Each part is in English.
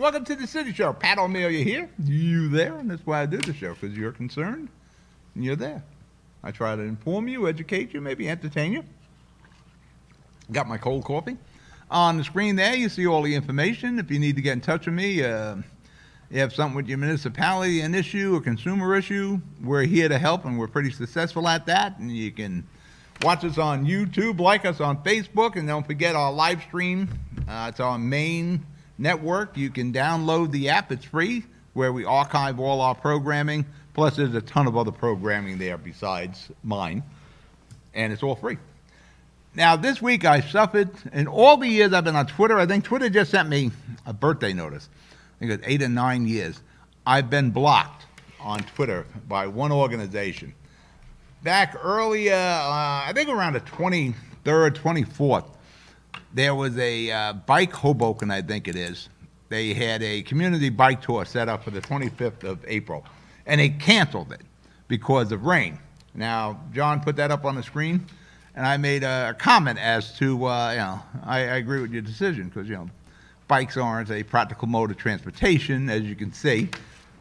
Welcome to the City Show. Pat O Melia here. You there, and that's why I do the show, because you're concerned and you're there. I try to inform you, educate you, maybe entertain you. Got my cold coffee. On the screen there, you see all the information. If you need to get in touch with me, you have something with your municipality, an issue, a consumer issue, we're here to help, and we're pretty successful at that. And you can watch us on YouTube, like us on Facebook, and don't forget our live stream. It's our main network. You can download the app. It's free, where we archive all our programming. Plus, there's a ton of other programming there besides mine, and it's all free. Now, this week I suffered, in all the years I've been on Twitter, I think Twitter just sent me a birthday notice. I think it's 8 or 9 years. I've been blocked on Twitter by one organization. Back earlier, I think around the 23rd, 24th, there was a bike, Hoboken, I think it is. They had a community bike tour set up for the 25th of April, and they canceled it because of rain. Now, John put that up on the screen, and I made a comment as to, I agree with your decision, because, bikes aren't a practical mode of transportation, as you can see.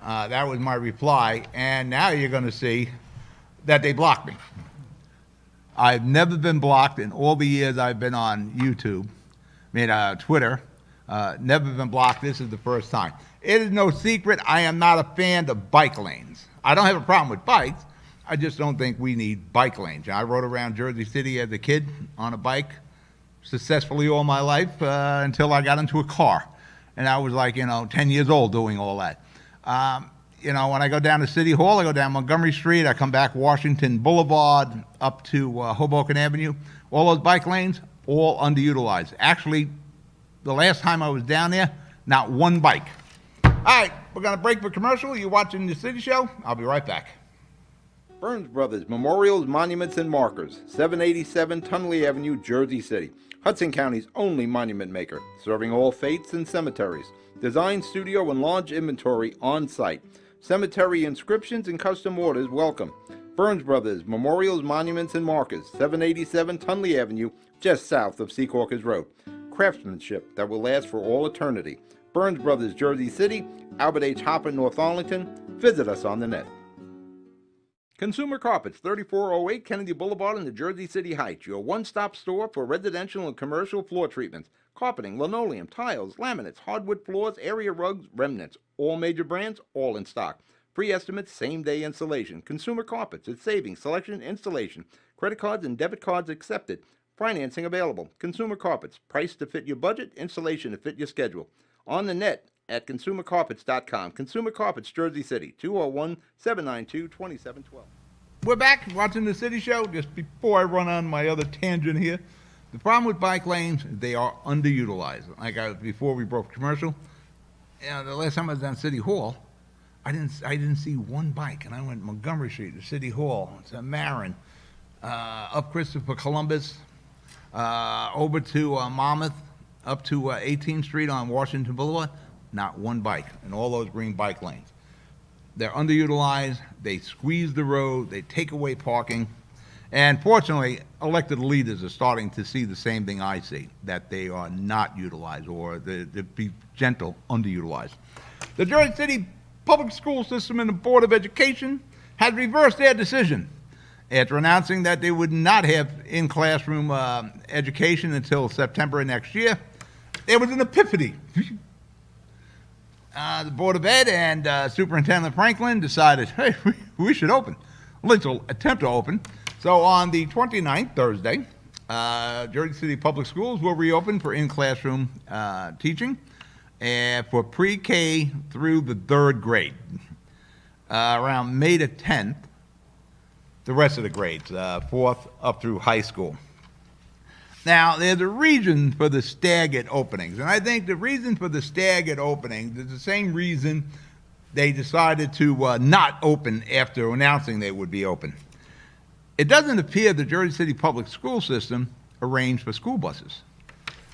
That was my reply, and now you're going to see that they blocked me. I've never been blocked in all the years I've been on YouTube, Twitter. Never been blocked. This is the first time. It is no secret I am not a fan of bike lanes. I don't have a problem with bikes. I just don't think we need bike lanes. I rode around Jersey City as a kid on a bike successfully all my life until I got into a car. And I was like, 10 years old doing all that. When I go down to City Hall, I go down Montgomery Street, I come back Washington Boulevard up to Hoboken Avenue. All those bike lanes, all underutilized. Actually, the last time I was down there, not one bike. All right, we're going to break for commercial. You're watching the City Show. I'll be right back. Burns Brothers Memorials, Monuments, and Markers, 787 Tunley Avenue, Jersey City. Hudson County's only monument maker, serving all faiths and cemeteries. Design, studio, and large inventory on site. Cemetery inscriptions and custom orders welcome. Burns Brothers Memorials, Monuments, and Markers, 787 Tunley Avenue, just south of Secaucus Road. Craftsmanship that will last for all eternity. Burns Brothers, Jersey City, Albert H. Hopper, North Arlington. Visit us on the net. Consumer Carpets, 3408 Kennedy Boulevard in the Jersey City Heights, your one-stop store for residential and commercial floor treatments, carpeting, linoleum, tiles, laminates, hardwood floors, area rugs, remnants, all major brands, all in stock. Free estimates, same-day installation. Consumer Carpets, it's savings, selection, installation. Credit cards and debit cards accepted. Financing available. Consumer Carpets, price to fit your budget, installation to fit your schedule. On the net at consumercarpets.com. Consumer Carpets, Jersey City, 201-792-2712. We're back watching the City Show. Just before I run on my other tangent here, the problem with bike lanes, they are underutilized. Before we broke commercial, the last time I was down City Hall, I didn't see one bike, and I went Montgomery Street to City Hall, to Marin, up Christopher Columbus, over to Monmouth, up to 18th Street on Washington Boulevard. Not one bike in all those green bike lanes. They're underutilized. They squeeze the road. They take away parking. And fortunately, elected leaders are starting to see the same thing I see, that they are not utilized, or to be gentle, underutilized. The Jersey City Public School System and the Board of Education has reversed their decision after announcing that they would not have in-classroom education until September of next year. There was an epiphany. The Board of Ed and Superintendent Franklin decided, hey, we should open, at least attempt to open. So on the 29th, Thursday, Jersey City Public Schools will reopen for in-classroom teaching and for pre-K through the 3rd grade. Around May the 10th, the rest of the grades, 4th up through high school. Now, there's a reason for the staggered openings, and I think the reason for the staggered openings is the same reason they decided to not open after announcing they would be open. It doesn't appear the Jersey City Public School System arranged for school buses.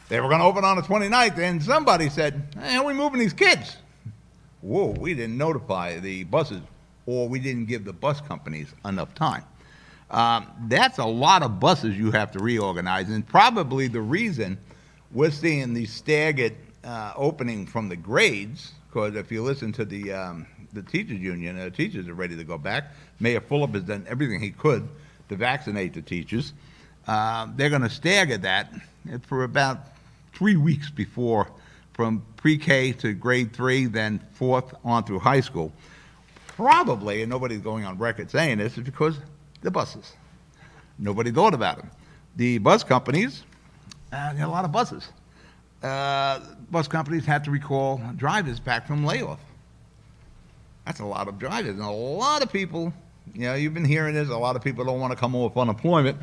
They were going to open on the 29th, and somebody said, hey, how are we moving these kids? Whoa, we didn't notify the buses, or we didn't give the bus companies enough time. That's a lot of buses you have to reorganize, and probably the reason we're seeing these staggered opening from the grades, because if you listen to the teachers union, teachers are ready to go back. Mayor Fulop has done everything he could to vaccinate the teachers. They're going to stagger that for about 3 weeks before, from pre-K to grade 3, then 4th on through high school. Probably, and nobody's going on record saying this, is because the buses. Nobody thought about them. The bus companies, they had a lot of buses. Bus companies had to recall drivers back from layoff. That's a lot of drivers. And a lot of people, you've been hearing this, a lot of people don't want to come off unemployment.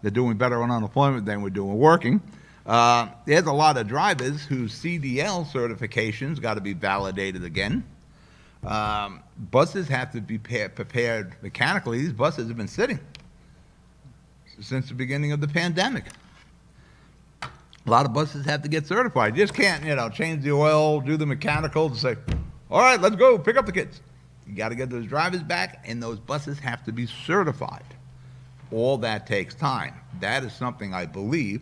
They're doing better on unemployment than we're doing working. There's a lot of drivers whose CDL certifications got to be validated again. Buses have to be prepared mechanically. These buses have been sitting since the beginning of the pandemic. A lot of buses have to get certified. You just can't, change the oil, do the mechanicals, and say, all right, let's go, pick up the kids. You got to get those drivers back, and those buses have to be certified. All that takes time. That is something I believe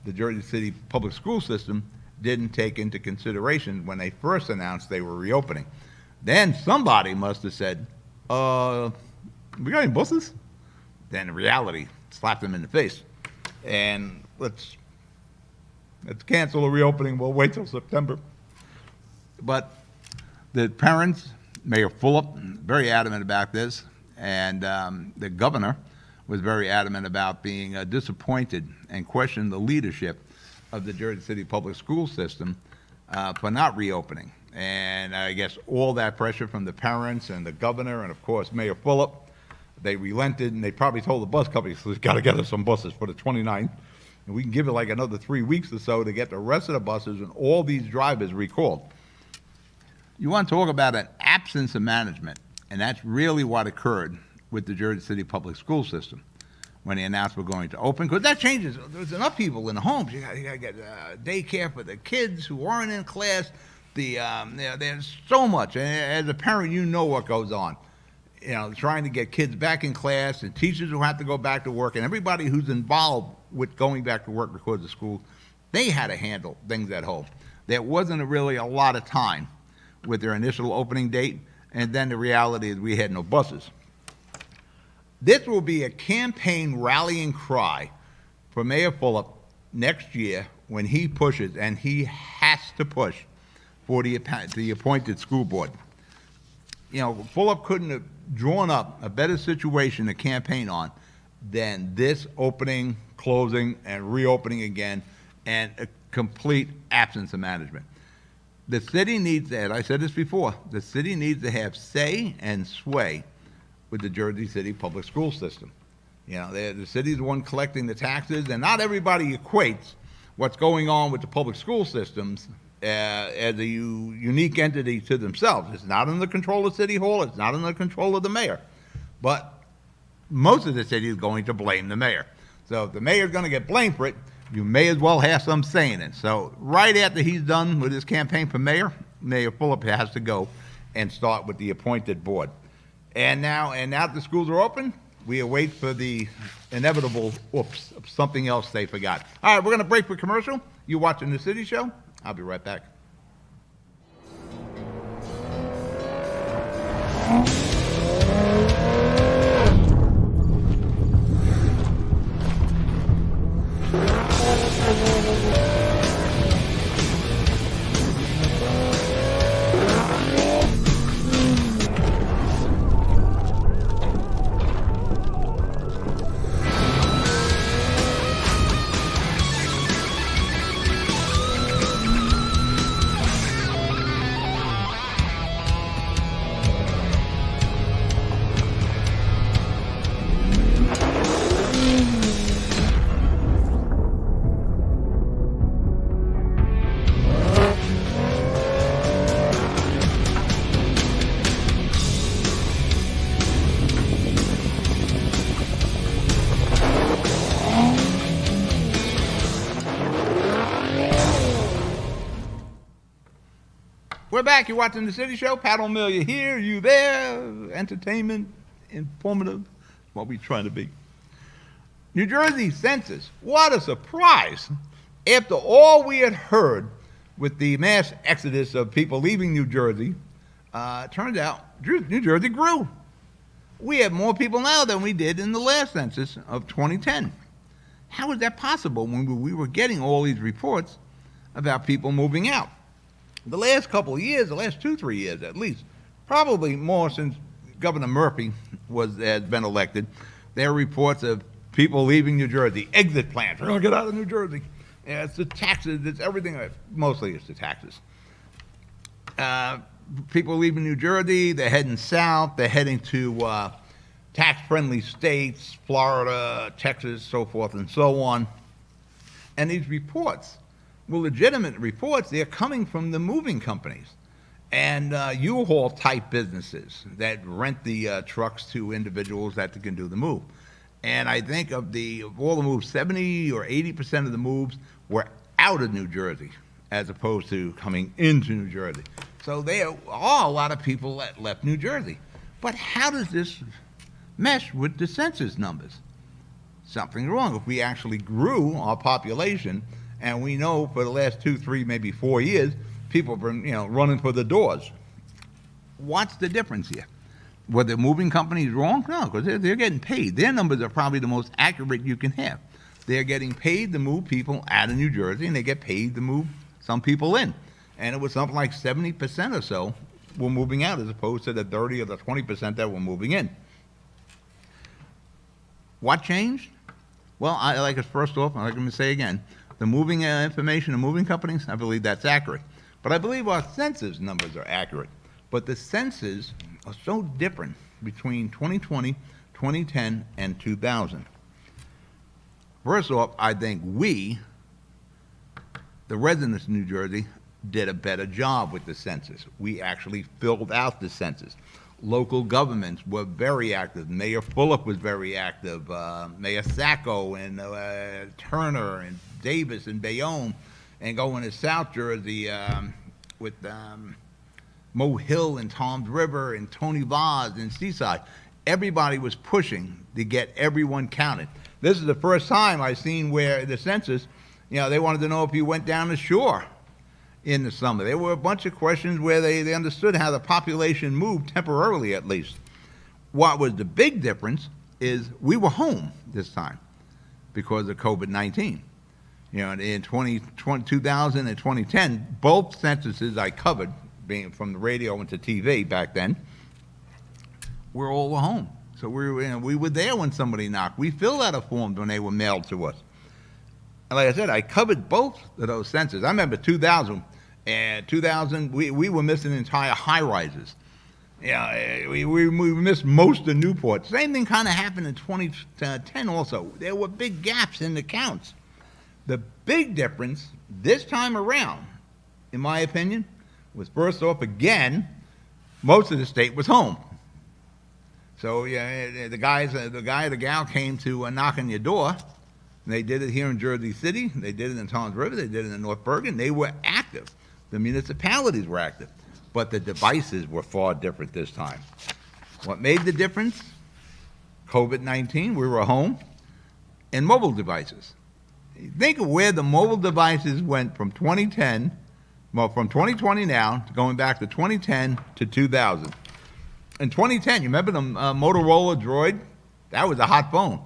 the Jersey City public school system didn't take into consideration when they first announced they were reopening. Then somebody must have said, we got any buses? Then reality slapped them in the face. And let's cancel the reopening. We'll wait till September. But the parents, Mayor Fulop, very adamant about this, and the governor was very adamant about being disappointed and questioned the leadership of the Jersey City public school system for not reopening. And I guess all that pressure from the parents and the governor and, of course, Mayor Fulop, they relented, and they probably told the bus companies, we've got to get us some buses for the 29th. And we can give it like another 3 weeks or so to get the rest of the buses and all these drivers recalled. You want to talk about an absence of management, and that's really what occurred with the Jersey City public school system when they announced we're going to open, because that changes. There's enough people in the homes. You got to get daycare for the kids who aren't in class. There's so much. And as a parent, you know what goes on. Trying to get kids back in class, and teachers who have to go back to work, and everybody who's involved with going back to work because of school, they had to handle things at home. There wasn't really a lot of time with their initial opening date, and then the reality is we had no buses. This will be a campaign rallying cry for Mayor Fulop next year when he pushes, and he has to push, for the appointed school board. Fulop couldn't have drawn up a better situation to campaign on than this opening, closing, and reopening again, and a complete absence of management. The city needs, and I said this before, the city needs to have say and sway with the Jersey City public school system. The city's the one collecting the taxes, and not everybody equates what's going on with the public school systems as a unique entity to themselves. It's not under the control of City Hall. It's not under the control of the mayor. But most of the city is going to blame the mayor. So if the mayor's going to get blamed for it, you may as well have some say in it. So right after he's done with his campaign for mayor, Mayor Fulop has to go and start with the appointed board. And now the schools are open, we await for the inevitable oops, something else they forgot. All right, we're going to break for commercial. You're watching The City Show. I'll be right back. We're back. You're watching The City Show. Pat O Melia here. You there. Entertainment, informative. What we trying to be. New Jersey census. What a surprise. After all we had heard with the mass exodus of people leaving New Jersey, turned out New Jersey grew. We have more people now than we did in the last census of 2010. How is that possible when we were getting all these reports about people moving out? The last couple of years, the last 2-3 years at least, probably more since Governor Murphy has been elected, there are reports of people leaving New Jersey, exit plans. We're going to get out of New Jersey. Yeah, it's the taxes, it's everything. Mostly it's the taxes. People leaving New Jersey, they're heading south, they're heading to tax-friendly states, Florida, Texas, so forth and so on. And these reports were legitimate reports. They're coming from the moving companies and U-Haul type businesses that rent the trucks to individuals that can do the move. And I think of all the moves, 70 or 80% of the moves were out of New Jersey as opposed to coming into New Jersey. So there are a lot of people that left New Jersey. But how does this mesh with the census numbers? Something wrong. If we actually grew our population, and we know for the last 2, 3, maybe 4 years, people have been running for the doors. What's the difference here? Were the moving companies wrong? No, because they're getting paid. Their numbers are probably the most accurate you can have. They're getting paid to move people out of New Jersey, and they get paid to move some people in. And it was something like 70% or so were moving out as opposed to the 30 or the 20% that were moving in. What changed? Well, first off, I'm going to say again, the moving information, the moving companies, I believe that's accurate. But I believe our census numbers are accurate. But the census are so different between 2020, 2010, and 2000. First off, I think we, the residents of New Jersey, did a better job with the census. We actually filled out the census. Local governments were very active. Mayor Fulop was very active. Mayor Sacco and Turner and Davis and Bayonne, and going to South Jersey with Mo Hill and Toms River and Tony Vaz and Seaside. Everybody was pushing to get everyone counted. This is the first time I've seen where the census, they wanted to know if you went down the shore in the summer. There were a bunch of questions where they understood how the population moved, temporarily at least. What was the big difference is we were home this time because of COVID-19. In 2000 and 2010, both censuses I covered, being from the radio into TV back then, we're all home. So we were there when somebody knocked. We filled out a form when they were mailed to us. And like I said, I covered both of those censuses. I remember 2000. And 2000, we were missing entire high-rises. We missed most of Newport. Same thing kind of happened in 2010 also. There were big gaps in the counts. The big difference this time around, in my opinion, was first off, again, most of the state was home. So the gal came to knock on your door. They did it here in Jersey City. They did it in Toms River. They did it in North Bergen. They were active. The municipalities were active. But the devices were far different this time. What made the difference? COVID-19, we were home, and mobile devices. Think of where the mobile devices went from 2010, from 2020 now, going back to 2010 to 2000. In 2010, you remember the Motorola Droid? That was a hot phone.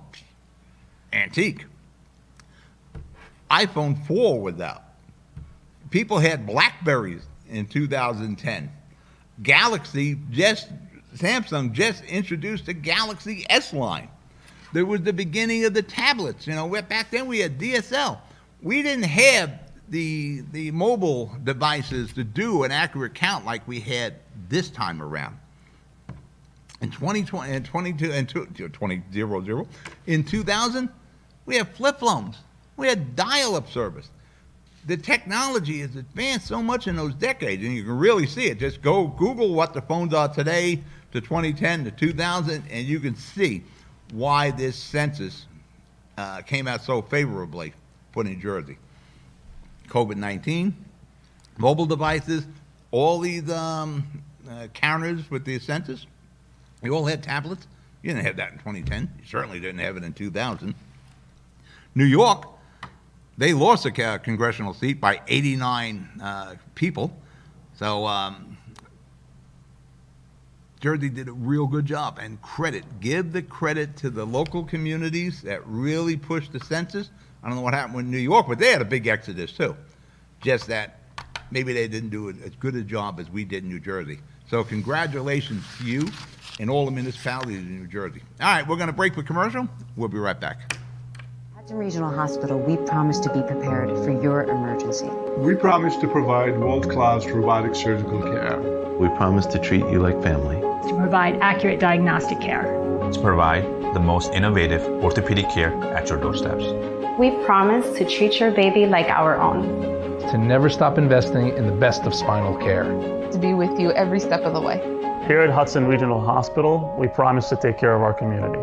Antique. iPhone 4 was out. People had Blackberries in 2010. Samsung just introduced the Galaxy S line. There was the beginning of the tablets. Back then we had DSL. We didn't have the mobile devices to do an accurate count like we had this time around. In 2020 and 2000, in 2000, we had flip phones. We had dial-up service. The technology has advanced so much in those decades, and you can really see it. Just go Google what the phones are today to 2010 to 2000, and you can see why this census came out so favorably for New Jersey. COVID-19, mobile devices, all these counters with the census, they all had tablets. You didn't have that in 2010. You certainly didn't have it in 2000. New York, They lost a congressional seat by 89 people. So Jersey did a real good job. And give the credit to the local communities that really pushed the census. I don't know what happened with New York, but they had a big exodus too. Just that maybe they didn't do as good a job as we did in New Jersey. So congratulations to you and all the municipalities in New Jersey. All right, we're going to break for commercial. We'll be right back. Hudson Regional Hospital, we promise to be prepared for your emergency. We promise to provide world-class robotic surgical care. We promise to treat you like family. To provide accurate diagnostic care. To provide the most innovative orthopedic care at your doorsteps. We promise to treat your baby like our own. To never stop investing in the best of spinal care. To be with you every step of the way. Here at Hudson Regional Hospital, we promise to take care of our community.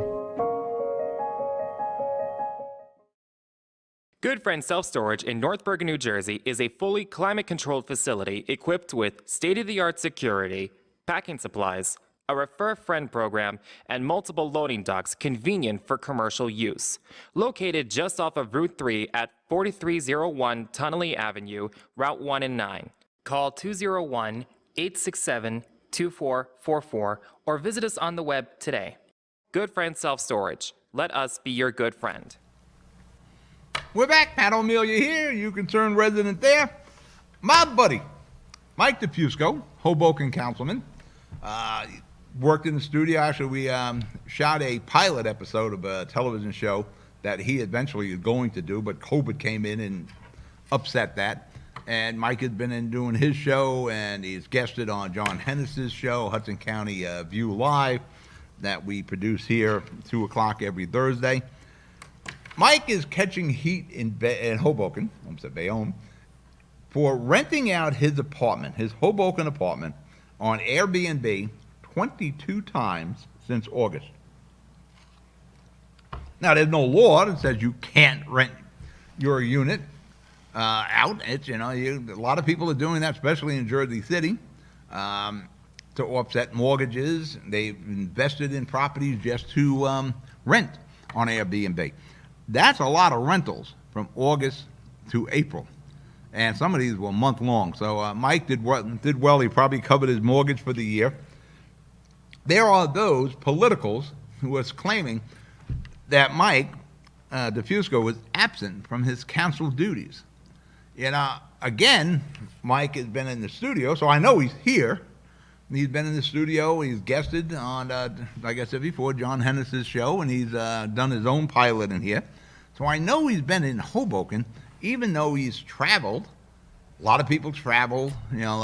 Good Friend Self Storage in North Bergen, New Jersey is a fully climate-controlled facility equipped with state-of-the-art security, packing supplies, a Refer a Friend program, and multiple loading docks convenient for commercial use. Located just off of Route 3 at 4301 Tunnelly Avenue, Route 1 and 9. Call 201-867-2444 or visit us on the web today. Good Friend Self Storage. Let us be your good friend. We're back. Pat O Melia here, you concerned resident there. My buddy, Mike DeFusco, Hoboken councilman, worked in the studio. Actually, we shot a pilot episode of a television show that he eventually is going to do, but COVID came in and upset that. And Mike has been in doing his show, and he's guested on John Hennis's show, Hudson County View Live, that we produce here 2 o'clock every Thursday. Mike is catching heat in Hoboken, almost at Bayonne, for renting out his apartment, his Hoboken apartment, on Airbnb 22 times since August. Now, there's no law that says you can't rent your unit out. It's, a lot of people are doing that, especially in Jersey City, to offset mortgages. They've invested in properties just to rent on Airbnb. That's a lot of rentals from August to April. And some of these were a month long. So Mike did well. He probably covered his mortgage for the year. There are those politicals who was claiming that Mike DeFusco was absent from his council duties. Again, Mike has been in the studio, so I know he's here. He's been in the studio. He's guested on, like I said before, John Hennis's show, and he's done his own pilot in here. So I know he's been in Hoboken, even though he's traveled. A lot of people traveled. A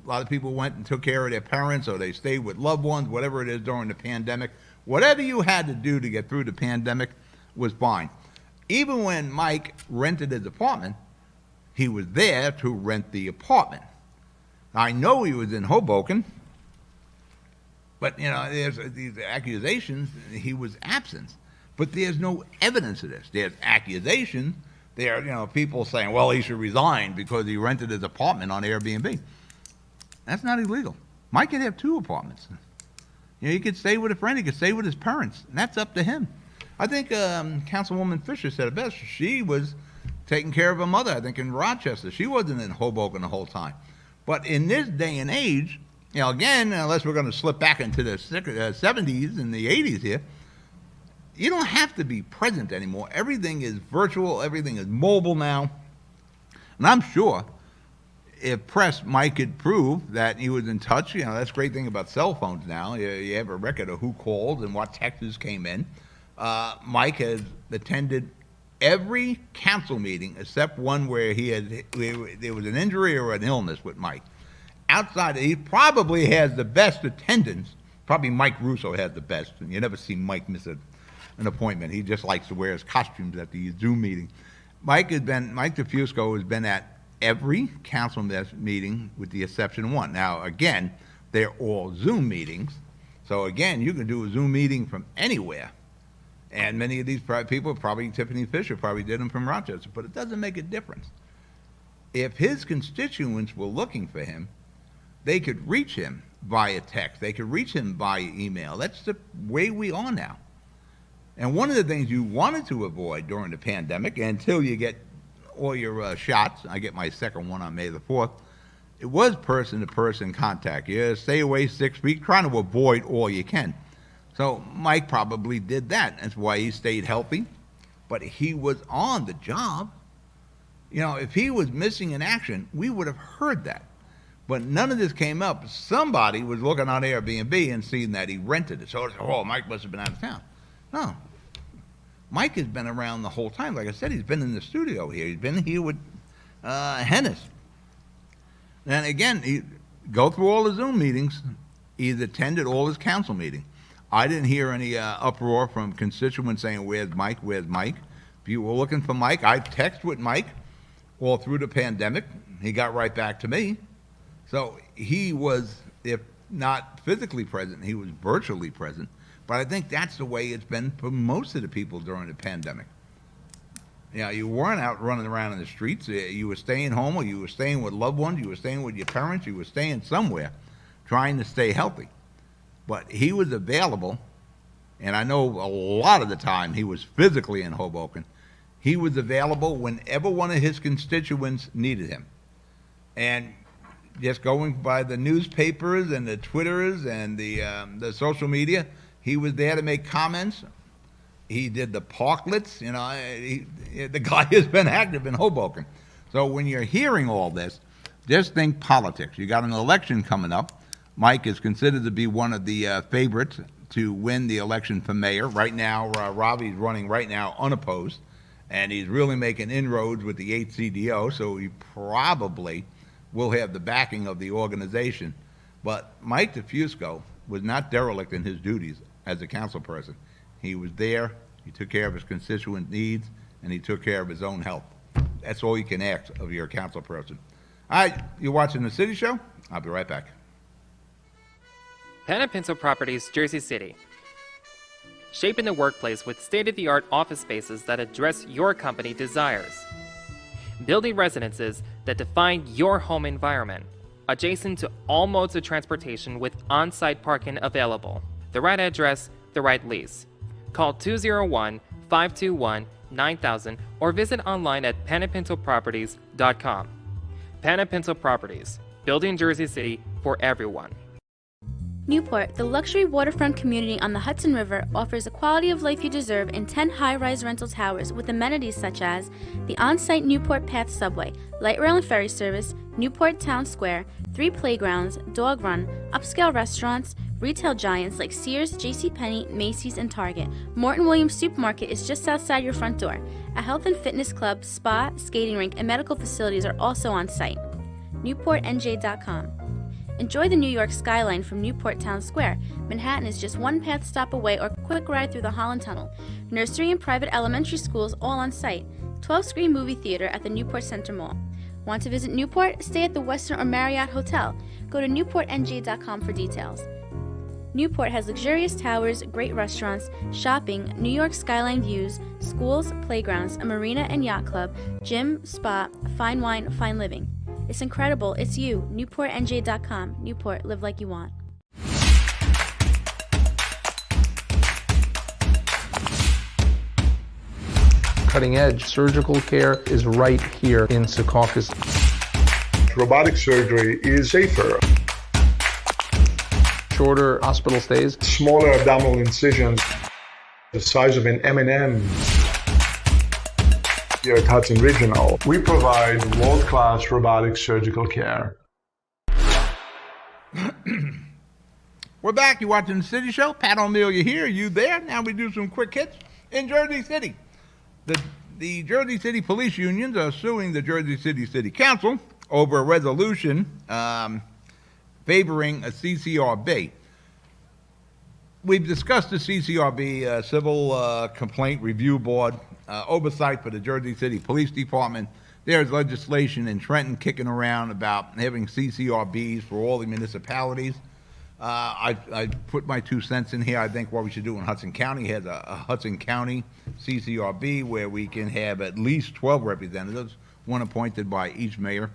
lot of people went and took care of their parents, or they stayed with loved ones, whatever it is during the pandemic. Whatever you had to do to get through the pandemic was fine. Even when Mike rented his apartment, he was there to rent the apartment. I know he was in Hoboken, but there's these accusations he was absent. But there's no evidence of this. There's accusations. There are people saying, well, he should resign because he rented his apartment on Airbnb. That's not illegal. Mike could have 2 apartments. He could stay with a friend. He could stay with his parents. And that's up to him. I think Councilwoman Fisher said it best. She was taking care of her mother, I think, in Rochester. She wasn't in Hoboken the whole time. But in this day and age, again, unless we're going to slip back into the 70s and the 80s here, you don't have to be present anymore. Everything is virtual. Everything is mobile now. And I'm sure if pressed, Mike could prove that he was in touch. That's the great thing about cell phones now. You have a record of who called and what texts came in. Mike has attended every council meeting except one where there was an injury or an illness with Mike. Outside, he probably has the best attendance. Probably Mike Russo has the best. And you never see Mike miss an appointment. He just likes to wear his costumes at the Zoom meeting. Mike DeFusco has been at every council meeting with the exception of one. Now, again, they're all Zoom meetings. So again, you can do a Zoom meeting from anywhere. And many of these people, probably Tiffany Fisher, probably did them from Rochester, but it doesn't make a difference. If his constituents were looking for him, they could reach him via text. They could reach him via email. That's the way we are now. And one of the things you wanted to avoid during the pandemic, until you get all your shots, I get my second one on May the 4th, it was person-to-person contact. You stay away 6 feet, trying to avoid all you can. So Mike probably did that. That's why he stayed healthy. But he was on the job. You know, if he was missing in action, we would have heard that. But none of this came up. Somebody was looking on Airbnb and seeing that he rented it. So it's, oh, Mike must have been out of town. No. Mike has been around the whole time. Like I said, he's been in the studio here. He's been here with Hennis. And again, he go through all the Zoom meetings. He's attended all his council meetings. I didn't hear any uproar from constituents saying, where's Mike, where's Mike? If you were looking for Mike, I texted with Mike all through the pandemic. He got right back to me. So he was, if not physically present, he was virtually present. But I think that's the way it's been for most of the people during the pandemic. You know, you weren't out running around in the streets. You were staying home, or you were staying with loved ones. You were staying with your parents. You were staying somewhere trying to stay healthy. But he was available, and I know a lot of the time he was physically in Hoboken. He was available whenever one of his constituents needed him. And just going by the newspapers and the Twitters and the social media, he was there to make comments. He did the parklets. You know, the guy has been active in Hoboken. So when you're hearing all this, just think politics. You got an election coming up. Mike is considered to be one of the favorites to win the election for mayor. Right now, Robbie's running right now unopposed, and he's really making inroads with the 8th CDO, so he probably will have the backing of the organization. But Mike DeFusco was not derelict in his duties as a council person. He was there, he took care of his constituent needs, and he took care of his own health. That's all you can ask of your council person. All right, you're watching The City Show. I'll be right back. Pen & Pencil Properties, Jersey City. Shaping the workplace with state-of-the-art office spaces that address your company desires. Building residences that define your home environment, adjacent to all modes of transportation with on-site parking available. The right address, the right lease. Call 201-521-9000 or visit online at penandpencilproperties.com. Pen & Pencil Properties, building Jersey City for everyone. Newport, the luxury waterfront community on the Hudson River, offers the quality of life you deserve in 10 high-rise rental towers with amenities such as the on-site Newport Path subway, light rail and ferry service, Newport Town Square, 3 playgrounds, dog run, upscale restaurants, retail giants like Sears, JCPenney, Macy's, and Target. Morton Williams Supermarket is just outside your front door. A health and fitness club, spa, skating rink, and medical facilities are also on site. NewportNJ.com. Enjoy the New York skyline from Newport Town Square. Manhattan is just one path stop away or quick ride through the Holland Tunnel. Nursery and private elementary schools all on site. 12-screen movie theater at the Newport Center Mall. Want to visit Newport? Stay at the Westin or Marriott Hotel. Go to NewportNJ.com for details. Newport has luxurious towers, great restaurants, shopping, New York skyline views, schools, playgrounds, a marina and yacht club, gym, spa, fine wine, fine living. It's incredible. It's you. NewportNJ.com. Newport. Live like you want. Cutting-edge surgical care is right here in Secaucus. Robotic surgery is safer. Shorter hospital stays. Smaller abdominal incisions, the size of an M&M. Here at Hudson Regional, we provide world-class robotic surgical care. We're back. You're watching The City Show. Pat O'Melia here. You there? Now we do some quick hits in Jersey City. The Jersey City police unions are suing the Jersey City City Council over a resolution favoring a CCRB. We've discussed the CCRB, Civil Complaint Review Board, oversight for the Jersey City Police Department. There's legislation in Trenton kicking around about having CCRBs for all the municipalities. I put my 2 cents in here. I think what we should do in Hudson County has a Hudson County CCRB where we can have at least 12 representatives, one appointed by each mayor.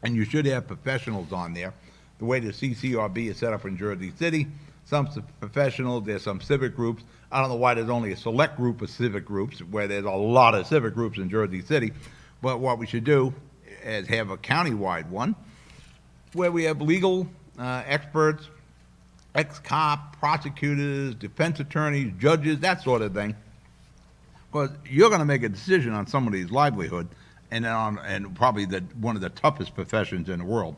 And you should have professionals on there. The way the CCRB is set up in Jersey City, some professional, there's some civic groups. I don't know why there's only a select group of civic groups, where there's a lot of civic groups in Jersey City. But what we should do is have a countywide one where we have legal experts, ex-cop, prosecutors, defense attorneys, judges, that sort of thing. Because you're going to make a decision on somebody's livelihood, and probably one of the toughest professions in the world,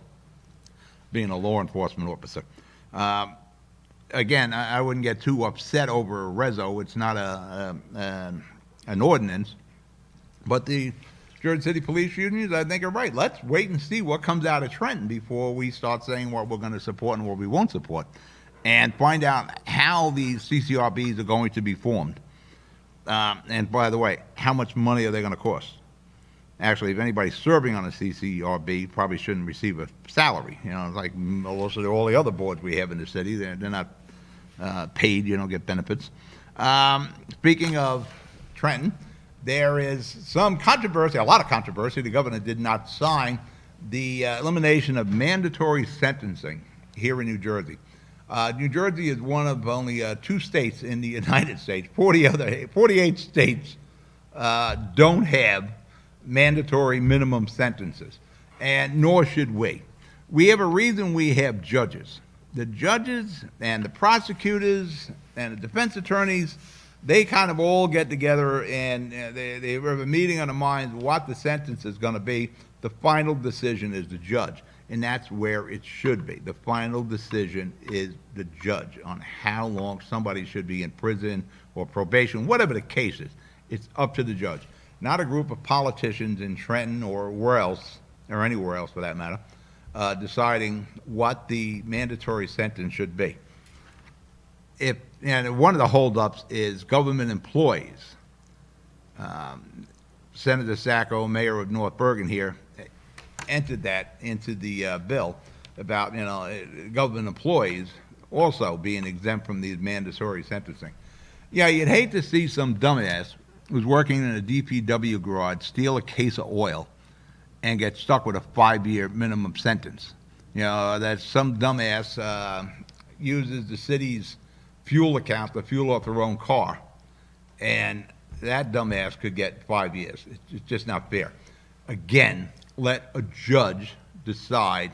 being a law enforcement officer. Again, I wouldn't get too upset over a reso. It's not an ordinance. But the Jersey City police unions, I think, are right. Let's wait and see what comes out of Trenton before we start saying what we're going to support and what we won't support, and find out how these CCRBs are going to be formed. And by the way, how much money are they going to cost? Actually, if anybody's serving on a CCRB, probably shouldn't receive a salary. You know, like most of all the other boards we have in the city, they're not paid. You don't get benefits. Speaking of Trenton, there is some controversy, a lot of controversy. The governor did not sign the elimination of mandatory sentencing here in New Jersey. New Jersey is one of only 2 states in the United States. 48 states don't have mandatory minimum sentences, and nor should we. We have a reason we have judges. The judges and the prosecutors and the defense attorneys, they kind of all get together and they have a meeting on the minds what the sentence is going to be. The final decision is the judge, and that's where it should be. The final decision is the judge on how long somebody should be in prison or probation, whatever the case is. It's up to the judge, not a group of politicians in Trenton or where else, or anywhere else for that matter, deciding what the mandatory sentence should be. And one of the holdups is government employees. Senator Sacco, mayor of North Bergen here, entered that into the bill about, government employees also being exempt from these mandatory sentencing. Yeah, you'd hate to see some dumbass who's working in a DPW garage steal a case of oil and get stuck with a 5-year minimum sentence. That some dumbass uses the city's fuel account to fuel up their own car, and that dumbass could get 5 years. It's just not fair. Again, let a judge decide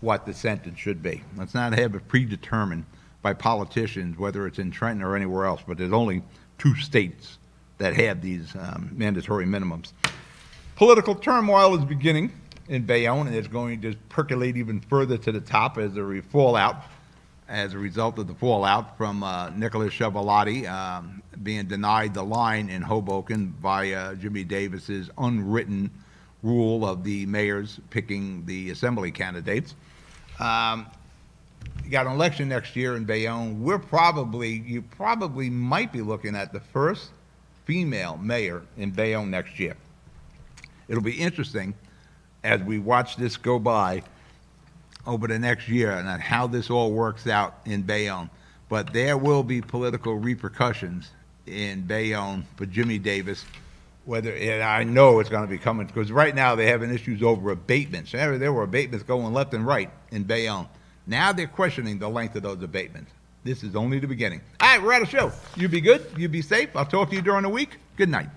what the sentence should be. Let's not have it predetermined by politicians, whether it's in Trenton or anywhere else, but there's only 2 states that have these mandatory minimums. Political turmoil is beginning in Bayonne, and it's going to percolate even further to the top as a result of the fallout from Nicholas Chevalotti being denied the line in Hoboken by Jimmy Davis's unwritten rule of the mayors picking the assembly candidates. You got an election next year in Bayonne. You probably might be looking at the first female mayor in Bayonne next year. It'll be interesting as we watch this go by over the next year and how this all works out in Bayonne. But there will be political repercussions in Bayonne for Jimmy Davis. And I know it's going to be coming, because right now they're having issues over abatements. There were abatements going left and right in Bayonne. Now they're questioning the length of those abatements. This is only the beginning. All right, we're out of show. You be good. You be safe. I'll talk to you during the week. Good night.